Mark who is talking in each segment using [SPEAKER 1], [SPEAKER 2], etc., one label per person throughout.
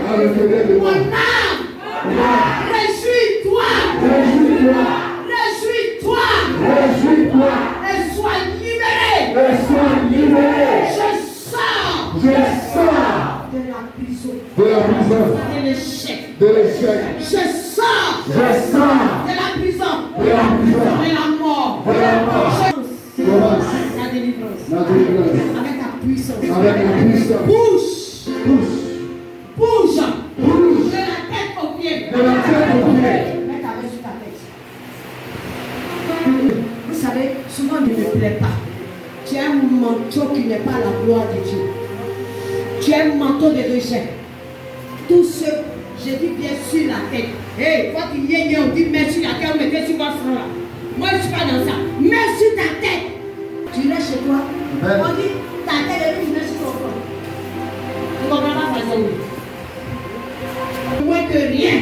[SPEAKER 1] À l'intérieur de moi.
[SPEAKER 2] Mon âme. Réjouis-toi.
[SPEAKER 1] Réjouis-toi.
[SPEAKER 2] Réjouis-toi.
[SPEAKER 1] Réjouis-toi.
[SPEAKER 2] Et sois libéré.
[SPEAKER 1] Et sois libéré.
[SPEAKER 2] Je sors.
[SPEAKER 1] Je sors
[SPEAKER 2] De la prison.
[SPEAKER 1] de la prison.
[SPEAKER 2] De l'échec.
[SPEAKER 1] De l'échec.
[SPEAKER 2] Je sors.
[SPEAKER 1] Je sors
[SPEAKER 2] De la prison.
[SPEAKER 1] de la prison.
[SPEAKER 2] De la mort.
[SPEAKER 1] De la mort. Commence
[SPEAKER 2] La délivrance.
[SPEAKER 1] la délivrance.
[SPEAKER 2] Avec la puissance.
[SPEAKER 1] Avec la puissance.
[SPEAKER 2] Bouge.
[SPEAKER 1] Pousse.
[SPEAKER 2] Bouge.
[SPEAKER 1] Bouge.
[SPEAKER 2] De la tête aux pieds.
[SPEAKER 1] De la tête aux pieds.
[SPEAKER 2] Mets ta main sur ta tête. Vous savez, souvent ne me plaît pas. Tu as un manteau qui n'est pas la gloire de Dieu. Tu as un manteau de rejet. Tous ceux, je dis bien sur la tête. Hey, quand il y a, on dit mets sur la tête, on met sur votre front là. Moi, je ne suis pas dans ça. Mets sur ta tête. Tu restes chez toi.
[SPEAKER 1] Amen.
[SPEAKER 2] On dit ta tête et puis tu mets sur ton front. Tu ne comprends pas façon. Moins que rien,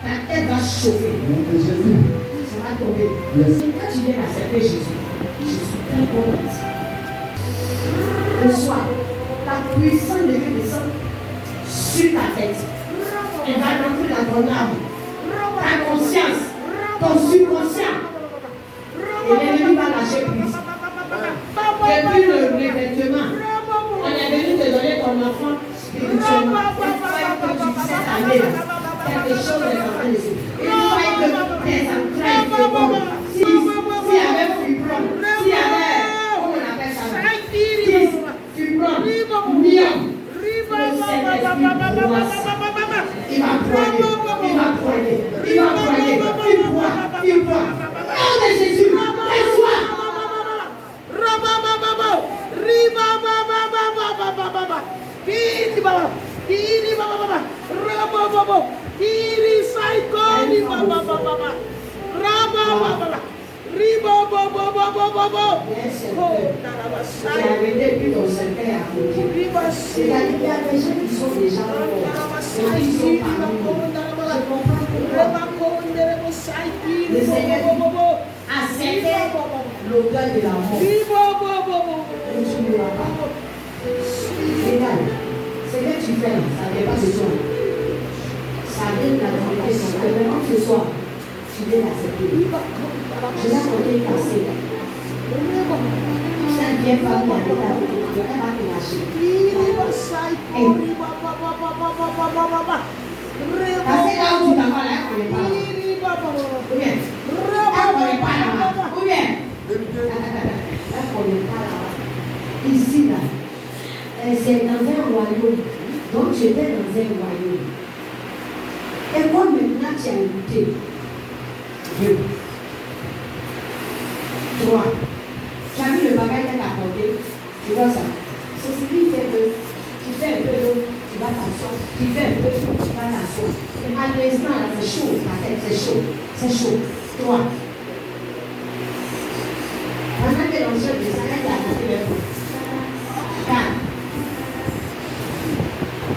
[SPEAKER 2] ta tête va chauffer.
[SPEAKER 1] Nom de Jésus.
[SPEAKER 2] Ça va tomber.
[SPEAKER 1] Yes.
[SPEAKER 2] Quand tu viens d'accepter Jésus, Jésus très bon. Le soir, la puissance de Dieu descend sur ta tête. Elle va rentrer dans ton âme, ta conscience, ton subconscient. Et l'ennemi va lâcher prise. Depuis le revêtement, on est venu te donner ton enfant spirituellement. Il faut que tu cette année-là, quelque chose est en train de se faire. Il faut que tes entrailles se bombent. S'il y avait fibrome, s'il y avait, comment on appelle ça, fibrome, myome, le Saint-Esprit broie ça. Il va broyer, il va broyer, il va broyer, il broie. Nom de Jésus, reçois. J'ai arrêté puis ton cercueil à côté. C'est-à-dire qu'il y a des gens qui sont déjà morts. Et qui sont parmi nous. Je comprends pourquoi. Le Seigneur acceptait l'odeur de la mort. Et tu ne vas pas. Regarde, ce que tu fais, ça ne fait pas ce soir. Ça vient de la vérité. Maintenant ce soir, tu viens d'accepter. Je vais apporter une cassée. Ça ne vient pas pour aller là. Elle va te lâcher. Parce que là où tu t'en vas, là, elle ne connaît pas. Ou bien, elle ne connaît pas là-bas. Ou bien, elle ne connaît pas là-bas. Ici, là, c'est dans un royaume. Donc, j'étais dans un royaume. Et quand maintenant tu as écouté, 2, 3, tu as vu le bagage qu'elle a apporté, tu vois ça. C'est ce qui fait que tu fais un peu d'eau, tu vas t'asseoir, tu fais un peu d'eau, tu vas t'asseoir. Et à l'instant, là, c'est chaud, la tête, c'est chaud, c'est chaud. 3. Pendant que l'on cherche des salaires, il a attaqué le feu. 4.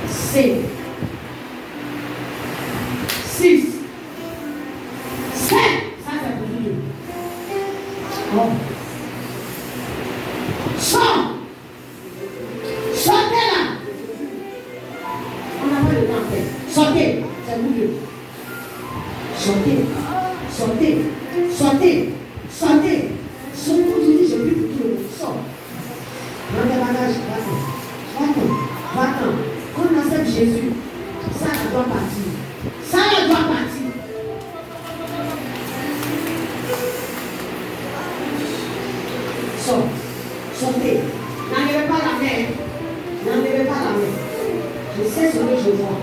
[SPEAKER 2] 5. 6. 7. Ça, c'est pour Dieu. Bon. Sors. Sortez là. On n'a pas le temps de faire. Sortez. C'est pour Dieu. Sortez. Sortez. Sortez. Sortez. Sortez aujourd'hui, je prie pour tout le monde. Sors. Prends tes bagages. Va-t'en. Va-t'en. Va-t'en. Quand on accepte Jésus, ça doit partir. Ça doit partir. Sors. Sortez. N'enlevez pas la main. N'enlevez pas la main. Je sais ce que je vois.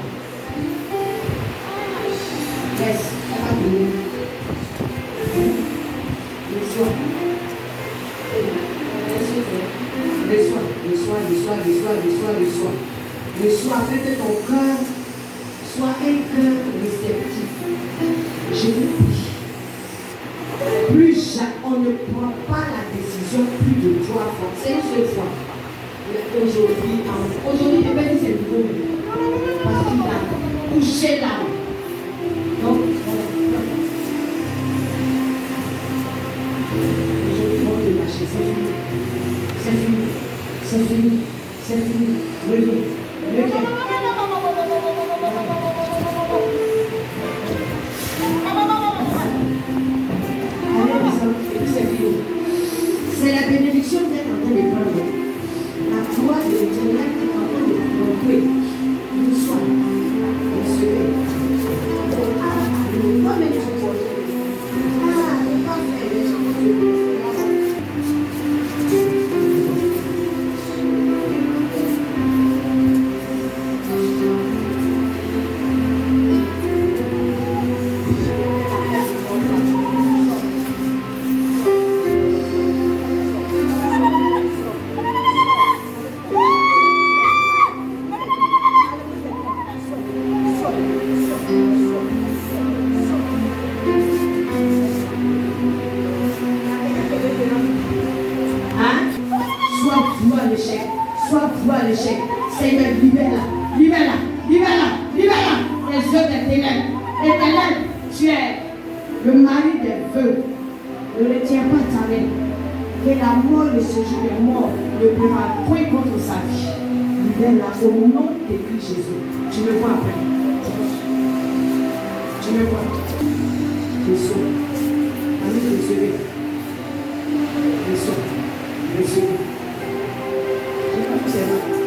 [SPEAKER 2] Laisse. Elle va venir. Reçois. Reçois. Fais que ton cœur soit un cœur réceptif. Je vous prie. On ne prend pas la décision plus de 3 fois. C'est une seule fois. Aujourd'hui, je vais dire c'est nouveau. Parce qu'il a touché là. Donc, aujourd'hui, on va te lâcher. C'est fini. C'est fini. C'est fini. C'est fini. Reviens. Reviens. des ténèbres. Éternel, tu es le mari des vœux. Ne retiens pas ta main. Que la mort de ce jour est mort ne pourra point contre sa vie. Libère-la au nom de Christ Jésus. Tu me vois après. Tu me vois. Je sauve. Allez, recevez. Je sauve. Recevez. Je crois que c'est là.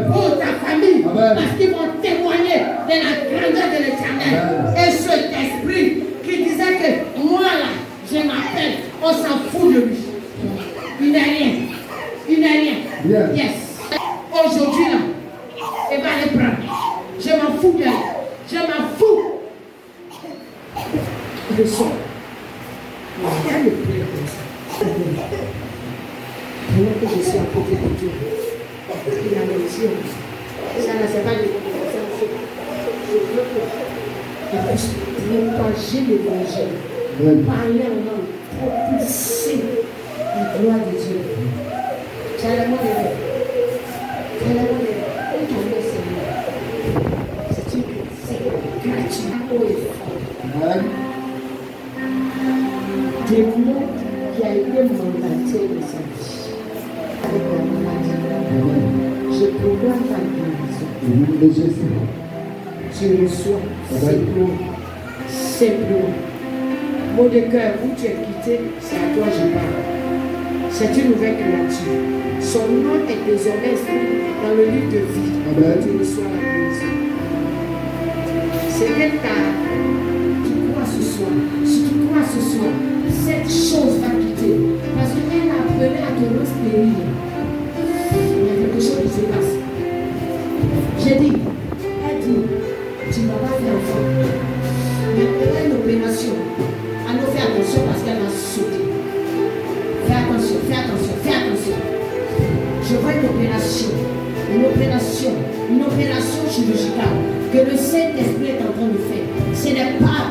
[SPEAKER 2] Pour ta famille, parce qu'ils vont témoigner m'en fous d'elle. Je m'en fous. Je sors. Elle me plaît comme ça. Pendant que je suis à côté de Dieu, il a les yeux. Ça ne sert pas de conversation. Je veux que puisse propager l'évangile, parler en langue, propulser la gloire de Dieu. Tu as le mot de Dieu. Tu as le mot de Dieu. Et ton nom, Seigneur. C'est gratuit, haut et fort. Des mots qui a été mandaté de sa vie. Avec la maladie, je proclame ta guérison. Tu reçois simplement. Mot de cœur, où tu es quitté, c'est à toi je parle. C'est une nouvelle créature. Son nom est désormais inscrit dans le livre de vie.
[SPEAKER 1] Amen.
[SPEAKER 2] Tu reçois la guérison. C'est quel cas tu crois ce soir. Si tu crois ce soir, cette chose va quitter. Parce qu'elle a appelé à ton stérile. Il y a quelque chose qui se passe. J'ai dit, elle dit, tu ne vas pas faire enfant. Mais elle a une opération. Alors fais attention parce qu'elle va sauter. Fais attention, fais attention, fais attention. Je vois une opération chirurgicale que le Saint-Esprit est en train de faire. Ce n'est pas